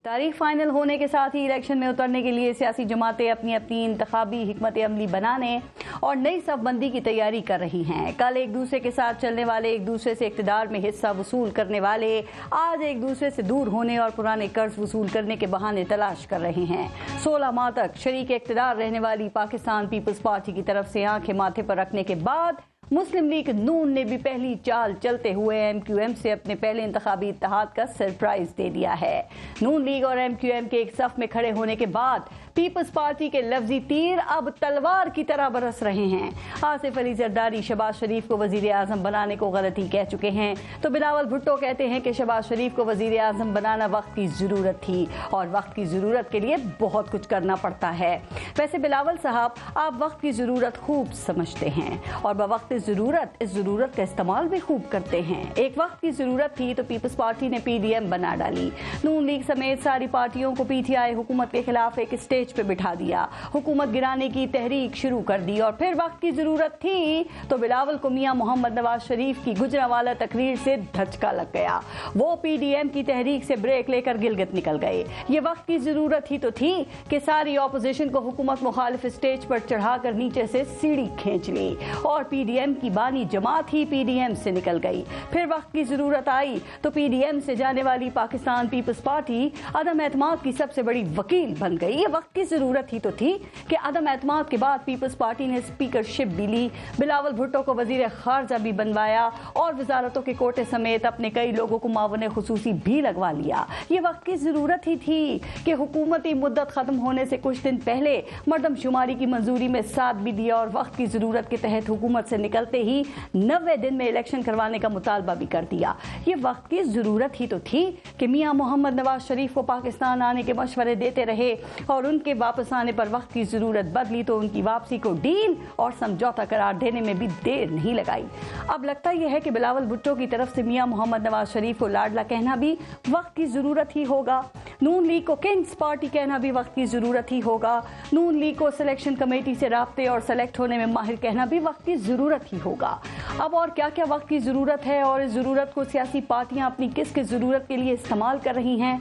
तारीख फाइनल होने के साथ ही इलेक्शन में उतरने के लिए सियासी जमातें अपनी अपनी इंतखाबी हिकमत अमली बनाने और नई सफबंदी की तैयारी कर रही हैं। कल एक दूसरे के साथ चलने वाले, एक दूसरे से इक़्तिदार में हिस्सा वसूल करने वाले आज एक दूसरे से दूर होने और पुराने कर्ज वसूल करने के बहाने तलाश कर रहे हैं। 16 माह तक शरीक इक़्तिदार रहने वाली पाकिस्तान पीपल्स पार्टी की तरफ से आंखें माथे पर रखने के बाद मुस्लिम लीग नून ने भी पहली चाल चलते हुए MQM से अपने पहले इंतखाबी इत्तेहाद का सरप्राइज दे दिया है। नून लीग और MQM के एक सफ में खड़े होने के बाद पीपल्स पार्टी के लफ्जी तीर अब तलवार की तरह बरस रहे हैं। आसिफ अली जरदारी शहबाज शरीफ को वजीर आजम बनाने को गलती कह चुके हैं, तो बिलावल भुट्टो कहते हैं कि शहबाज शरीफ को वजीर आजम बनाना वक्त की ज़रूरत थी और वक्त की ज़रूरत के लिए बहुत कुछ करना पड़ता है। वैसे बिलावल साहब, आप वक्त की ज़रूरत खूब समझते हैं और बवक्त ज़रूरत इस ज़रूरत का इस्तेमाल भी खूब करते हैं। एक वक्त की ज़रूरत थी तो पीपल्स पार्टी ने PDM बना डाली। नून लीग समेत सारी पार्टियों को PTI हुकूमत के खिलाफ एक स्टेज पे बिठा दिया, हुकूमत गिराने की तहरीक शुरू कर दी और फिर वक्त की ज़रूरत थी तो बिलावल को मियां मोहम्मद नवाज शरीफ की गुजरांवाला तकरीर से धचका लग गया। वो PDM की तहरीक से ब्रेक लेकर गिलगित निकल गए। ये वक्त की ज़रूरत ही तो थी कि सारी ऑपोजिशन को हुकूमत मुखालिफ स्टेज पर चढ़ाकर नीचे से सीढ़ी खींच ली और PDM की बानी जमात ही PDM से निकल गई। फिर वक्त की जरूरत आई तो PDM से जाने वाली पाकिस्तान पीपल्स पार्टी अदम एतमाद की सबसे बड़ी वकील बन गई। ये वक्त की जरूरत ही तो थी कि अदम एतमाद के बाद पीपल्स पार्टी ने स्पीकरशिप भी ली, बिलावल भुट्टो को वजीर खारजा भी बनवाया और वजारतों के कोटे समेत अपने कई लोगों को मावन खुसूसी भी लगवा लिया। ये वक्त की जरूरत ही थी कि हुकूमती मुद्दत खत्म होने से कुछ दिन पहले मर्दमशुमारी की मंजूरी में साथ भी दिया और वक्त की जरूरत के तहत हुकूमत से निकलते ही 90 दिन में इलेक्शन करवाने का मुतालबा भी कर दिया। ये वक्त की जरूरत ही तो थी कि मियां मोहम्मद नवाज शरीफ को पाकिस्तान आने के मशवरे देते रहे और उनके वापस आने पर वक्त की जरूरत बदली तो उनकी वापसी को डील और समझौता करार देने में भी देर नहीं लगाई। अब लगता यह है कि बिलावल भुट्टो की तरफ से मियां मोहम्मद नवाज शरीफ को लाडला कहना भी वक्त की जरूरत ही होगा। नून लीग को किंग्स पार्टी कहना भी वक्त की जरूरत ही होगा। नून लीग को सिलेक्शन कमेटी से राब्ते और सेलेक्ट होने में माहिर कहना भी वक्त की जरूरत ही होगा। अब और क्या क्या वक्त की जरूरत है और इस जरूरत को सियासी पार्टियां अपनी किस किस जरूरत के लिए इस्तेमाल कर रही हैं,